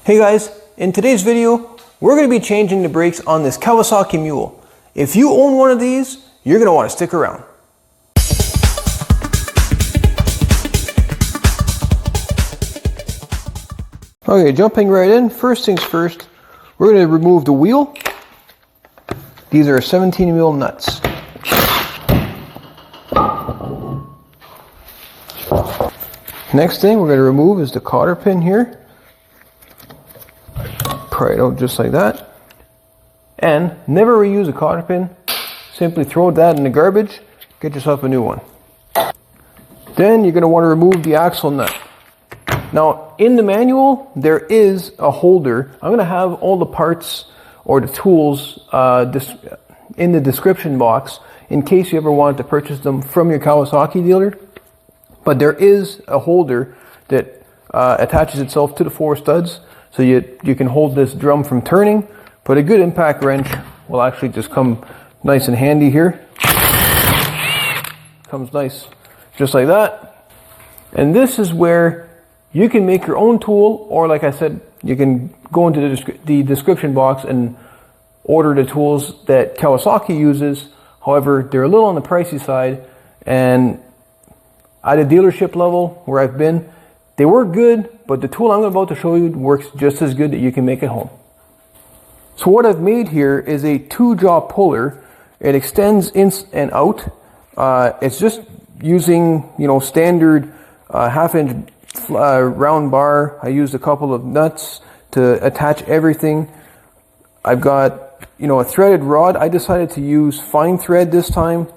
Hey guys, in today's video, we're going to be changing the brakes on this Kawasaki Mule. If you own one of these, you're going to want to stick around. Okay, jumping right in, first things first, we're going to remove the wheel. These are 17 mil nuts. Next thing we're going to remove is the cotter pin here. Pry it out just like that. And never reuse a cotter pin. Simply throw that in the garbage, get yourself a new one. Then you're going to want to remove the axle nut. Now in the manual there is a holder. I'm going to have all the parts or the tools in the description box in case you ever wanted to purchase them from your Kawasaki dealer. But there is a holder that attaches itself to the four studs, so you can hold this drum from turning, but a good impact wrench will actually just come nice and handy here. Comes nice just like that. And this is where you can make your own tool, or like I said, you can go into the description box and order the tools that Kawasaki uses. However, they're a little on the pricey side, and at a dealership level where I've been, they work good, but the tool I'm about to show you works just as good that you can make at home. So what I've made here is a 2-jaw puller. It extends in and out. It's just using, standard half-inch round bar. I used a couple of nuts to attach everything. I've got, a threaded rod. I decided to use fine thread this time.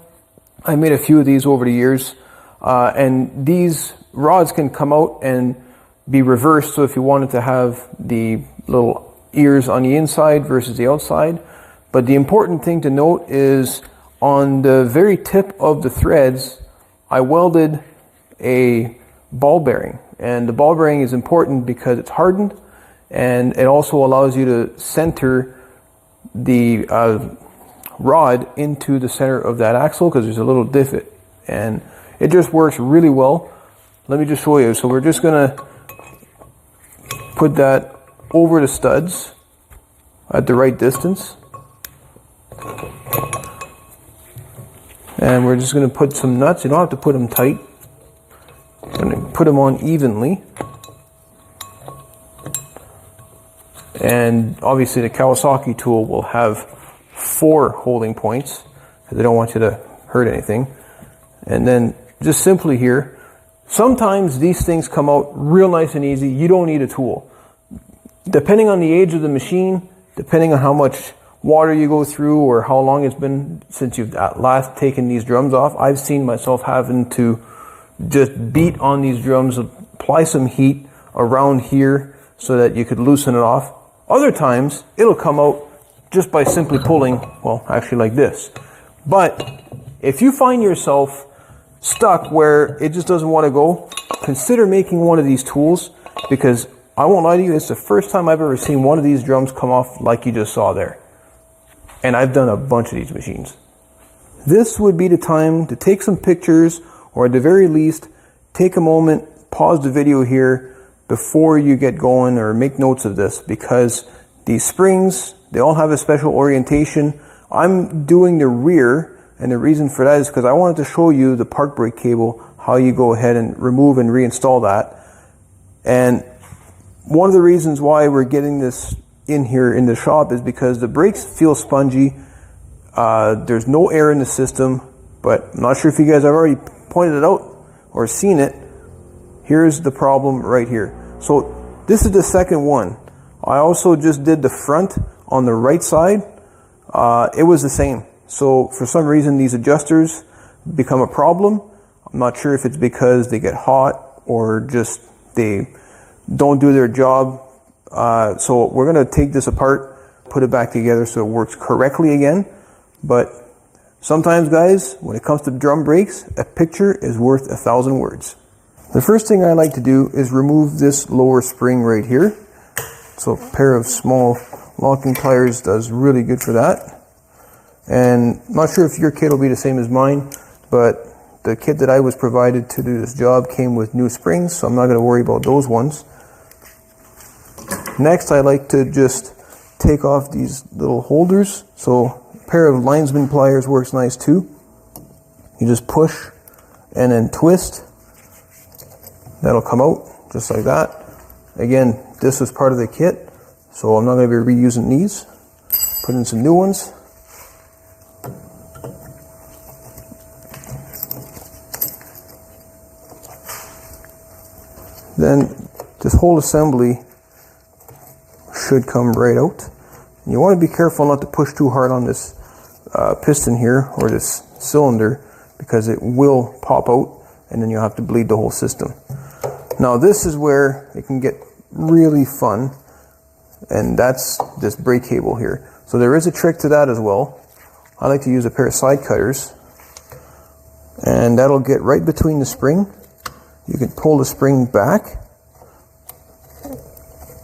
I made a few of these over the years. And these rods can come out and be reversed, so if you wanted to have the little ears on the inside versus the outside. But the important thing to note is on the very tip of the threads, I welded a ball bearing. And the ball bearing is important because it's hardened, and it also allows you to center the rod into the center of that axle, because there's a little divot. And it just works really well. Let me just show you. So we're just going to put that over the studs at the right distance. And we're just going to put some nuts. You don't have to put them tight. I'm going to put them on evenly. And obviously the Kawasaki tool will have 4 holding points, because they don't want you to hurt anything. And then just simply here, sometimes these things come out real nice and easy. You don't need a tool. Depending on the age of the machine, depending on how much water you go through or how long it's been since you've at last taken these drums off, I've seen myself having to just beat on these drums, apply some heat around here so that you could loosen it off. Other times, it'll come out just by simply pulling, well, actually like this. But if you find yourself stuck where it just doesn't want to go, consider making one of these tools, because I won't lie to you, it's the first time I've ever seen one of these drums come off like you just saw there. And I've done a bunch of these machines. This would be the time to take some pictures, or at the very least, take a moment, pause the video here before you get going, or make notes of this, because these springs, they all have a special orientation. I'm doing the rear. And the reason for that is because I wanted to show you the park brake cable, how you go ahead and remove and reinstall that. And one of the reasons why we're getting this in here in the shop is because the brakes feel spongy. There's no air in the system, but I'm not sure if you guys have already pointed it out or seen it. Here's the problem right here. So this is the second one. I also just did the front on the right side. It was the same. So for some reason these adjusters become a problem. I'm not sure if it's because they get hot or just they don't do their job. So we're going to take this apart, put it back together so it works correctly again. But sometimes, guys, when it comes to drum brakes, a picture is worth 1,000 words. The first thing I like to do is remove this lower spring right here. So a pair of small locking pliers does really good for that. And I'm not sure if your kit will be the same as mine, but the kit that I was provided to do this job came with new springs, so I'm not going to worry about those ones. Next, I like to just take off these little holders. So a pair of linesman pliers works nice too. You just push and then twist. That'll come out just like that. Again, this was part of the kit, so I'm not going to be reusing these. Put in some new ones. Then this whole assembly should come right out. And you want to be careful not to push too hard on this piston here, or this cylinder, because it will pop out and then you'll have to bleed the whole system. Now this is where it can get really fun, and that's this brake cable here. So there is a trick to that as well. I like to use a pair of side cutters, and that'll get right between the spring. You can pull the spring back,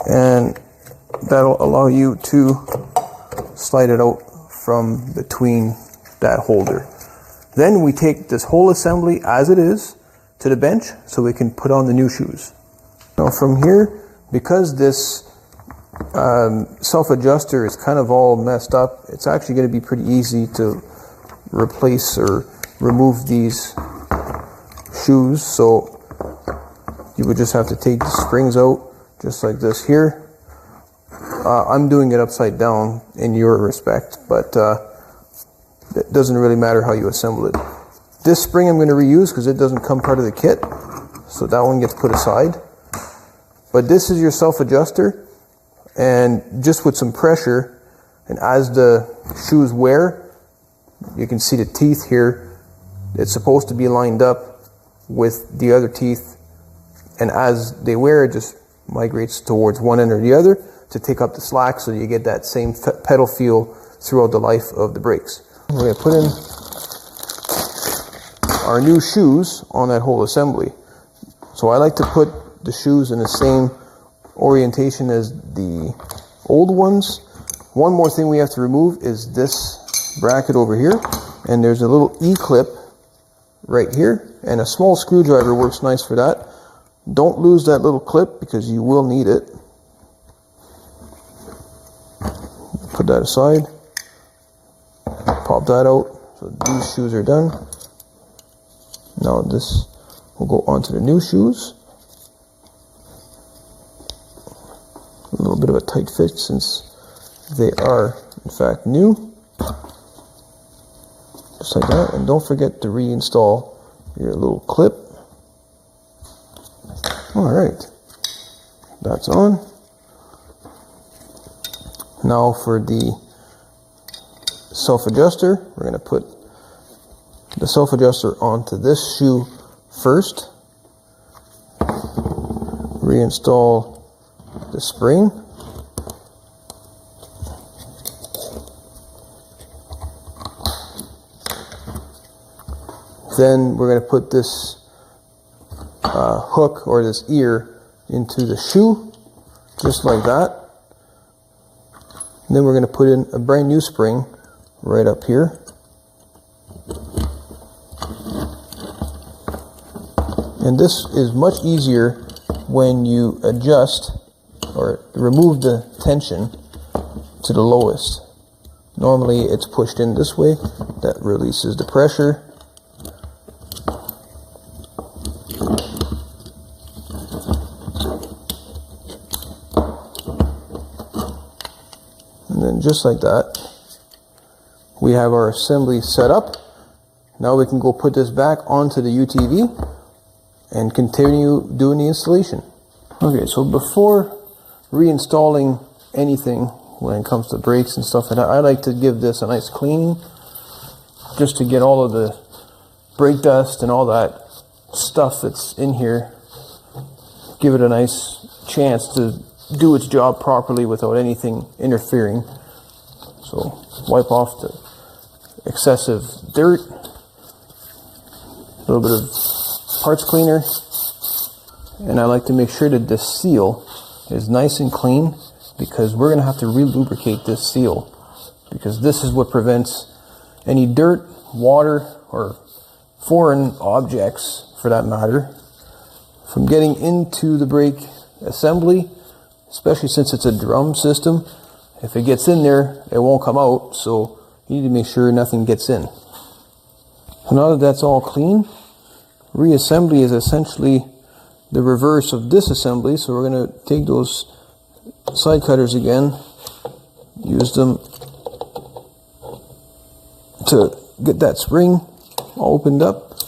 and that'll allow you to slide it out from between that holder. Then we take this whole assembly as it is to the bench so we can put on the new shoes. Now from here, because this self-adjuster is kind of all messed up, it's actually going to be pretty easy to replace or remove these shoes. So you would just have to take the springs out just like this here. I'm doing it upside down in your respect, but it doesn't really matter how you assemble it. This spring I'm going to reuse because it doesn't come part of the kit, so that one gets put aside. But this is your self-adjuster, and just with some pressure, and as the shoes wear, you can see the teeth here. It's supposed to be lined up with the other teeth, and as they wear, it just migrates towards one end or the other to take up the slack, so you get that same pedal feel throughout the life of the brakes. We're going to put in our new shoes on that whole assembly. So I like to put the shoes in the same orientation as the old ones. One more thing we have to remove is this bracket over here, and there's a little E-clip right here, and a small screwdriver works nice for that. Don't lose that little clip because you will need it. Put that aside, pop that out. So these shoes are done. Now this will go onto the new shoes. A little bit of a tight fit since they are in fact new. Just like that, and don't forget to reinstall your little clip. Alright, that's on. Now for the self-adjuster, we're going to put the self-adjuster onto this shoe first. Reinstall the spring. Then we're going to put this hook or this ear into the shoe, just like that. And then we're going to put in a brand new spring right up here. And this is much easier when you adjust or remove the tension to the lowest. Normally it's pushed in this way. That releases the pressure. And then just like that, we have our assembly set up. Now we can go put this back onto the UTV and continue doing the installation. Okay, so before reinstalling anything when it comes to brakes and stuff like that, I like to give this a nice cleaning just to get all of the brake dust and all that stuff that's in here, give it a nice chance to do its job properly without anything interfering. So wipe off the excessive dirt, a little bit of parts cleaner, and I like to make sure that this seal is nice and clean because we're going to have to re-lubricate this seal because this is what prevents any dirt, water, or foreign objects for that matter from getting into the brake assembly, especially since it's a drum system. If it gets in there, it won't come out, so you need to make sure nothing gets in. So now that that's all clean, reassembly is essentially the reverse of disassembly. So we're going to take those side cutters again, use them to get that spring opened up,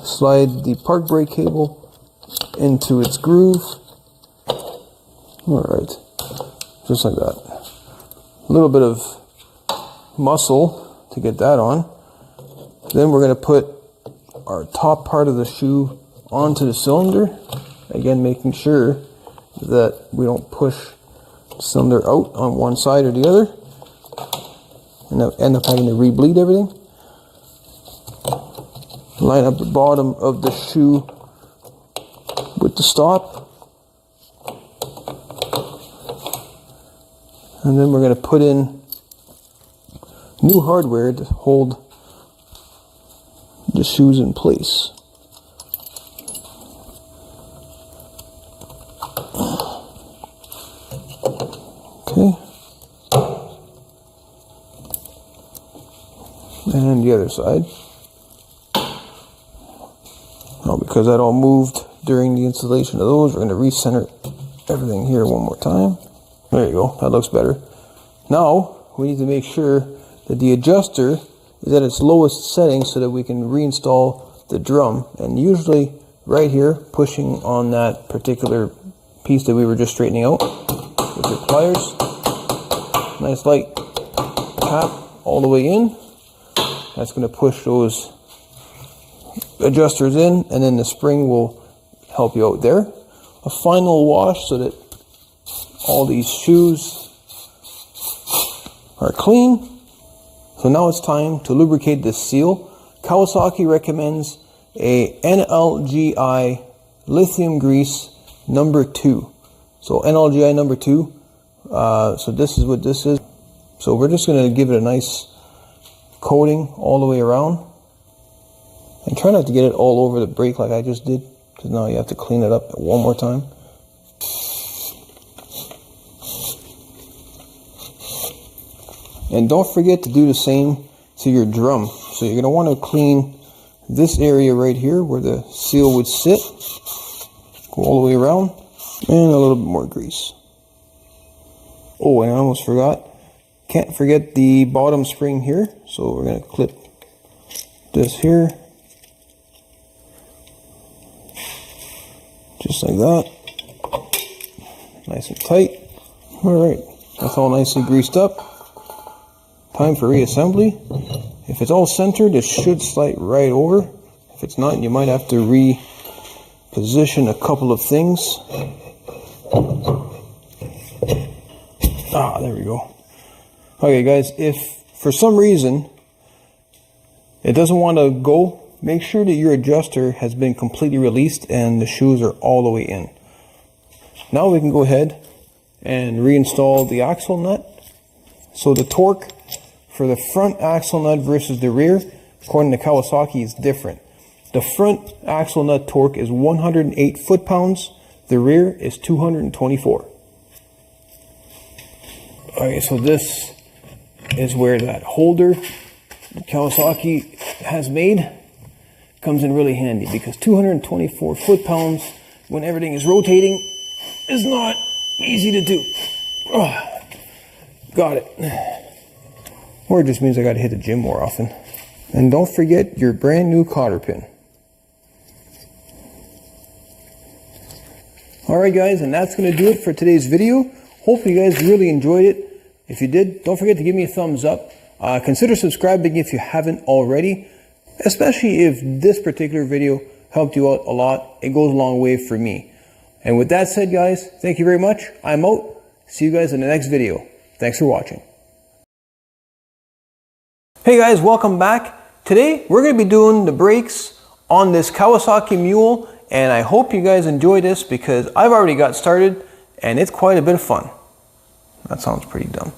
slide the park brake cable into its groove. Alright, just like that. A little bit of muscle to get that on. Then we're going to put our top part of the shoe onto the cylinder. Again, making sure that we don't push the cylinder out on one side or the other and end up having to re-bleed everything. Line up the bottom of the shoe with the stop. And then we're going to put in new hardware to hold the shoes in place. Okay. And the other side. Now, because that all moved during the installation of those, we're going to recenter everything here one more time. There you go, that looks better. Now, we need to make sure that the adjuster is at its lowest setting so that we can reinstall the drum. And usually, right here, pushing on that particular piece that we were just straightening out with your pliers. Nice light tap all the way in. That's going to push those adjusters in, and then the spring will help you out there. A final wash so that all these shoes are clean. So now it's time to lubricate this seal. Kawasaki recommends a NLGI lithium grease number 2. So NLGI number 2. So this is what this is. So we're just going to give it a nice coating all the way around. And try not to get it all over the brake like I just did, because now you have to clean it up one more time. And don't forget to do the same to your drum. So you're going to want to clean this area right here where the seal would sit. Go all the way around. And a little bit more grease. Oh, and I almost forgot. Can't forget the bottom spring here. So we're going to clip this here. Just like that. Nice and tight. Alright, that's all nicely greased up. Time for reassembly. If it's all centered, it should slide right over. If it's not, you might have to reposition a couple of things. Ah, there we go. Okay guys, if for some reason it doesn't want to go, make sure that your adjuster has been completely released and the shoes are all the way in. Now we can go ahead and reinstall the axle nut. So the torque for the front axle nut versus the rear, according to Kawasaki, is different. The front axle nut torque is 108 foot-pounds. The rear is 224. Okay, so this is where that holder Kawasaki has made comes in really handy, because 224 foot-pounds when everything is rotating is not easy to do. Got it. Or it just means I got to hit the gym more often. And don't forget your brand new cotter pin. Alright guys, and that's going to do it for today's video. Hopefully you guys really enjoyed it. If you did, don't forget to give me a thumbs up. Consider subscribing if you haven't already. Especially if this particular video helped you out a lot. It goes a long way for me. And with that said guys, thank you very much. I'm out. See you guys in the next video. Thanks for watching. Hey guys, welcome back. Today we're going to be doing the brakes on this Kawasaki Mule, and I hope you guys enjoy this because I've already got started and it's quite a bit of fun. That sounds pretty dumb.